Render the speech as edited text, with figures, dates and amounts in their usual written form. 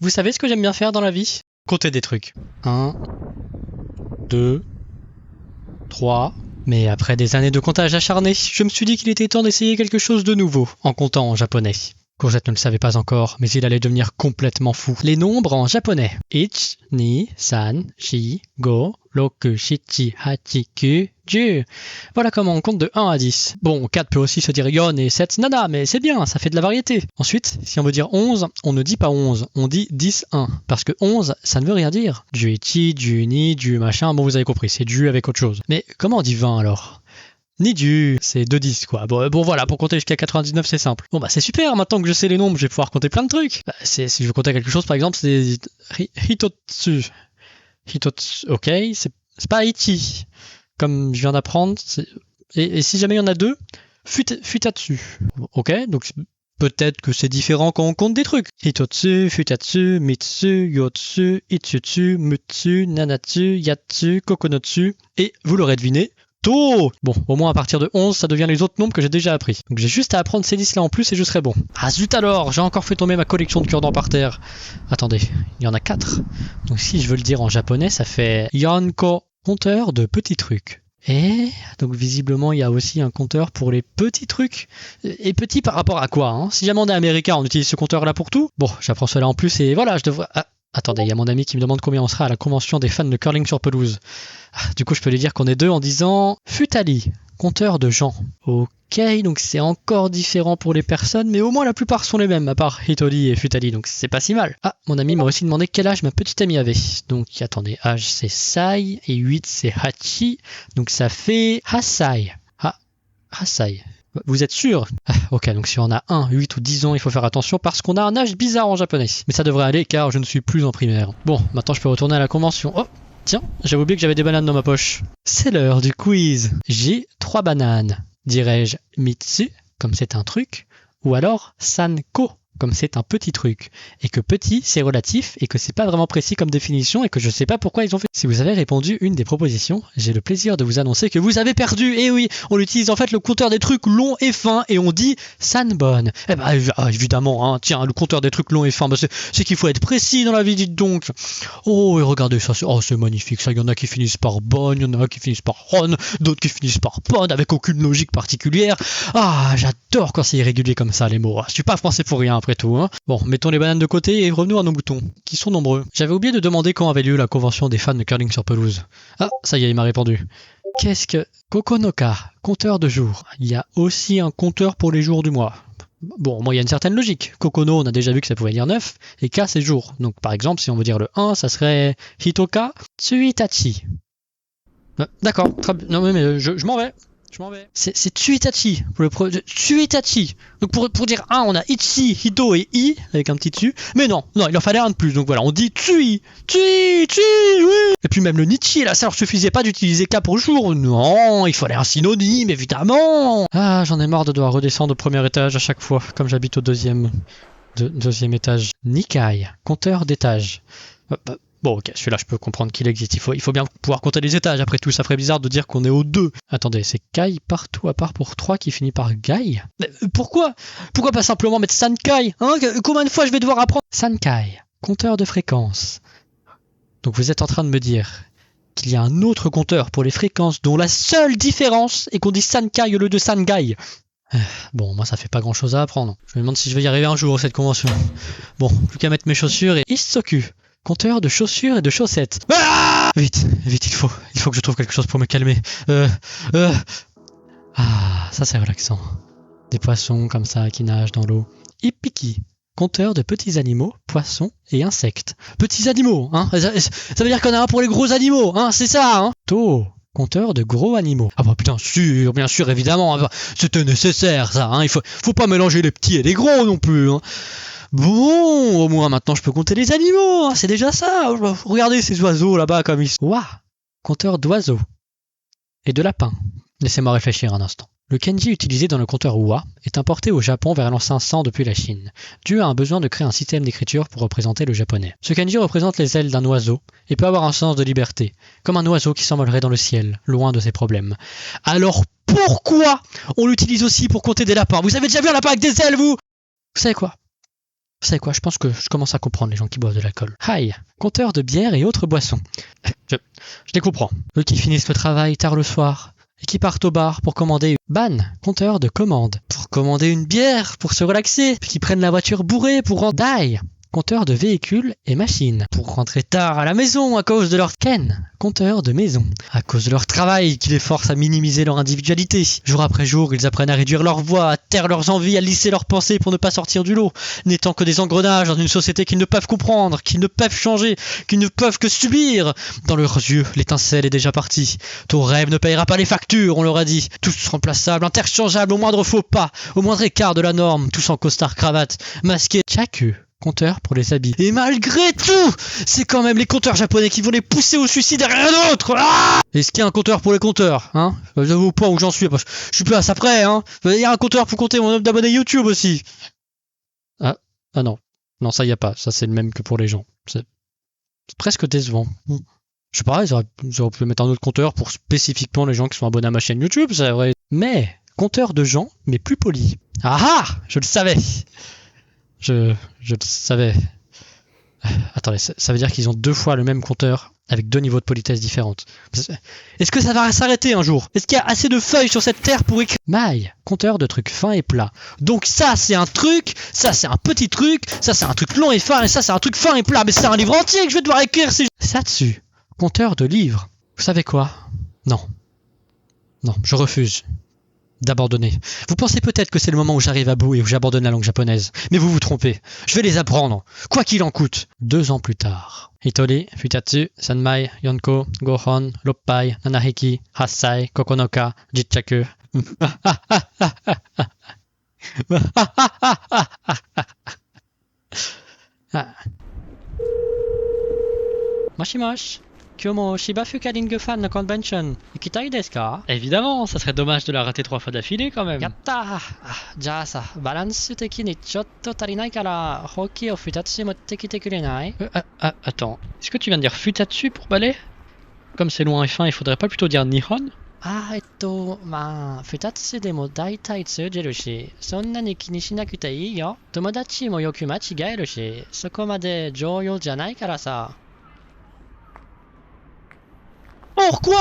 Vous savez ce que j'aime bien faire dans la vie? Compter des trucs. 1, 2, 3... Mais après des années de comptage acharné, je me suis dit qu'il était temps d'essayer quelque chose de nouveau, en comptant en japonais. Courgette ne le savait pas encore, mais il allait devenir complètement fou. Les nombres en japonais. 1, 2, 3, 4, 5, 6, 7, 8, 9, 10. Voilà comment on compte de 1 à 10. Bon, 4 peut aussi se dire yon et 7 nana, mais c'est bien, ça fait de la variété. Ensuite, si on veut dire 11, on ne dit pas 11, on dit 10-1. Parce que 11, ça ne veut rien dire. Juichi, Juni, Ju machin, bon vous avez compris, c'est Ju avec autre chose. Mais comment on dit 20 alors? Ni du, c'est 2-10 quoi. Bon voilà, pour compter jusqu'à 99 c'est simple. Bon bah c'est super, maintenant que je sais les nombres, je vais pouvoir compter plein de trucs. Bah, si je veux compter quelque chose par exemple, c'est Hitotsu. Hitotsu, ok, c'est pas Ichi. Comme je viens d'apprendre. Et si jamais il y en a deux, Futatsu. Ok, donc peut-être que c'est différent quand on compte des trucs. Hitotsu, Futatsu, Mitsu, Yotsu, Itsutsu, Mutsu, Nanatsu, Yatsu, Kokonotsu. Et vous l'aurez deviné, To. Bon, au moins à partir de 11, ça devient les autres nombres que j'ai déjà appris. Donc j'ai juste à apprendre ces 10 là en plus et je serai bon. Ah zut alors, j'ai encore fait tomber ma collection de cure-dents par terre. Attendez, il y en a 4. Donc si je veux le dire en japonais, ça fait Yonko, compteur de petits trucs. Et donc visiblement il y a aussi un compteur pour les petits trucs. Et petit par rapport à quoi hein? Si jamais on est américain, on utilise ce compteur là pour tout. Bon, j'apprends cela en plus et voilà, je devrais... Ah, attendez, il y a mon ami qui me demande combien on sera à la convention des fans de curling sur pelouse. Du coup, je peux lui dire qu'on est 2 en disant Futali, compteur de gens. Ok, donc c'est encore différent pour les personnes, mais au moins la plupart sont les mêmes, à part Hitori et Futali, donc c'est pas si mal. Ah, mon ami m'a aussi demandé quel âge ma petite amie avait. Donc attendez, âge c'est Sai, et 8 c'est Hachi, donc ça fait Hasai. Hasai. Vous êtes sûr? Ok, donc si on a 1, 8 ou 10 ans, il faut faire attention parce qu'on a un âge bizarre en japonais. Mais ça devrait aller car je ne suis plus en primaire. Bon, maintenant je peux retourner à la convention. Oh, tiens, j'avais oublié que j'avais des bananes dans ma poche. C'est l'heure du quiz. J'ai 3 bananes. Dirais-je Mitsu, comme c'est un truc, ou alors Sanko, comme c'est un petit truc, et que petit c'est relatif et que c'est pas vraiment précis comme définition et que je sais pas pourquoi ils ont fait. Si vous avez répondu une des propositions, j'ai le plaisir de vous annoncer que vous avez perdu. Et oui, on utilise en fait le compteur des trucs longs et fins et on dit Sanbon. Eh ben évidemment, hein, tiens, le compteur des trucs longs et fins, bah, c'est qu'il faut être précis dans la vie, dites donc. Oh, et regardez ça, c'est magnifique, ça, il y en a qui finissent par bonne, il y en a qui finissent par ron, d'autres qui finissent par bonne, avec aucune logique particulière. Ah, j'adore quand c'est irrégulier comme ça les mots. Je suis pas français pour rien après tout. Hein. Bon, mettons les bananes de côté et revenons à nos moutons, qui sont nombreux. J'avais oublié de demander quand avait lieu la convention des fans de curling sur pelouse. Ah, ça y est, il m'a répondu. Qu'est-ce que Kokonoka, compteur de jours? Il y a aussi un compteur pour les jours du mois. Bon, moi il y a une certaine logique. Kokono, on a déjà vu que ça pouvait dire 9, et Ka c'est jour. Donc par exemple, si on veut dire le 1, ça serait Hitoka Tsuitachi. D'accord, non mais je m'en vais. C'est Tsuitachi. Tsuitachi. Donc pour dire 1, on a Ichi, Hito et I, avec un petit Tsu. Mais non, il en fallait un de plus. Donc voilà, on dit Tsui, oui. Et puis même le Nichi, là, ça leur suffisait pas d'utiliser Ka pour jour. Non, il fallait un synonyme, évidemment. Ah, j'en ai marre de devoir redescendre au premier étage à chaque fois, comme j'habite au deuxième étage. Nikai, compteur d'étage. Bon, ok, celui-là, je peux comprendre qu'il existe. Il faut bien pouvoir compter les étages. Après tout, ça ferait bizarre de dire qu'on est au 2. Attendez, c'est Kai partout à part pour 3 qui finit par Gai. Mais pourquoi pas simplement mettre Sankai hein? Combien de fois je vais devoir apprendre Sankai, compteur de fréquence. Donc vous êtes en train de me dire qu'il y a un autre compteur pour les fréquences dont la seule différence est qu'on dit Sankai au lieu de Sangai. Bon, moi ça fait pas grand chose à apprendre. Je me demande si je vais y arriver un jour cette convention. Bon, plus qu'à mettre mes chaussures et Isoku. Compteur de chaussures et de chaussettes. Ah vite, il faut que je trouve quelque chose pour me calmer. Ah, ça c'est relaxant. Des poissons comme ça qui nagent dans l'eau. Ippiki, compteur de petits animaux, poissons et insectes. Petits animaux, hein. Ça veut dire qu'on a un pour les gros animaux, hein, c'est ça, hein. To, compteur de gros animaux. Ah bah bien sûr, évidemment, c'était nécessaire ça, hein. Il faut pas mélanger les petits et les gros non plus, hein. Bon, au moins maintenant je peux compter les animaux, hein, c'est déjà ça. Regardez ces oiseaux là-bas comme ils sont. Ouah, compteur d'oiseaux et de lapins. Laissez-moi réfléchir un instant. Le kanji utilisé dans le compteur Wa est importé au Japon vers l'an 500 depuis la Chine, dû à un besoin de créer un système d'écriture pour représenter le japonais. Ce kanji représente les ailes d'un oiseau et peut avoir un sens de liberté, comme un oiseau qui s'envolerait dans le ciel, loin de ses problèmes. Alors pourquoi on l'utilise aussi pour compter des lapins? Vous avez déjà vu un lapin avec des ailes, vous? Vous savez quoi? Vous savez quoi, je pense que je commence à comprendre les gens qui boivent de l'alcool. Hi, compteur de bière et autres boissons. Je les comprends. Eux qui finissent le travail tard le soir et qui partent au bar pour commander une ban, compteur de commandes, pour commander une bière, pour se relaxer, puis qui prennent la voiture bourrée pour rentrer. Compteur de véhicules et machines, pour rentrer tard à la maison à cause de leur ken. Compteur de maison, à cause de leur travail qui les force à minimiser leur individualité. Jour après jour, ils apprennent à réduire leur voix, à taire leurs envies, à lisser leurs pensées pour ne pas sortir du lot, n'étant que des engrenages dans une société qu'ils ne peuvent comprendre, qu'ils ne peuvent changer, qu'ils ne peuvent que subir. Dans leurs yeux, l'étincelle est déjà partie. Ton rêve ne payera pas les factures, on leur a dit. Tous remplaçables, interchangeables au moindre faux pas, au moindre écart de la norme, tous en costard cravate, masqués, chacun. Compteur pour les habits. Et malgré tout, c'est quand même les compteurs japonais qui vont les pousser au suicide et rien d'autre. Est-ce qu'il y a un compteur pour les compteurs, hein? J'avoue au point où j'en suis, je suis plus à ça près, hein. Il y a un compteur pour compter mon nombre d'abonnés YouTube aussi. Ah non. Non, ça y a pas. Ça c'est le même que pour les gens. C'est presque décevant. Je sais pas, ils auraient pu mettre un autre compteur pour spécifiquement les gens qui sont abonnés à ma chaîne YouTube, c'est vrai. Mais, compteur de gens, mais plus polis. Ah! Je le savais. Je le savais. Attendez, ça veut dire qu'ils ont 2 fois le même compteur avec 2 niveaux de politesse différentes. Est-ce que ça va s'arrêter un jour? Est-ce qu'il y a assez de feuilles sur cette terre pour écrire? Maille, compteur de trucs fins et plats. Donc ça c'est un truc, ça c'est un petit truc, ça c'est un truc long et fin, et ça c'est un truc fin et plat. Mais c'est un livre entier que je vais devoir écrire. Ça dessus, compteur de livres. Vous savez quoi? Non, je refuse d'abandonner. Vous pensez peut-être que c'est le moment où j'arrive à bout et où j'abandonne la langue japonaise. Mais vous vous trompez. Je vais les apprendre, quoi qu'il en coûte. 2 ans plus tard. Hitori, Futatsu, Sanmai, Yonko, Gohon, Loppai, Nanaheki, Hassai, Kokonoka, Jichaku. Moshi. Kyomo Shibafuka Ring Fan no Convention. Ikitai desu ka? Évidemment, ça serait dommage de la rater 3 fois d'affilée quand même. Yatta! Ja sa, balance teki ni chotto tarinai kara hoki o futatsu motte kite kurenai? Attends, est-ce que tu viens de dire futatsu pour balai? Comme c'est loin et fin, il faudrait pas plutôt dire nihon? Futatsu demo daitai tsujiru shi, sonna ni kini shinakute ii yo. Tomodachi mo yoku machigaeru shi, soko made jouyo janai kara sa. Pourquoi?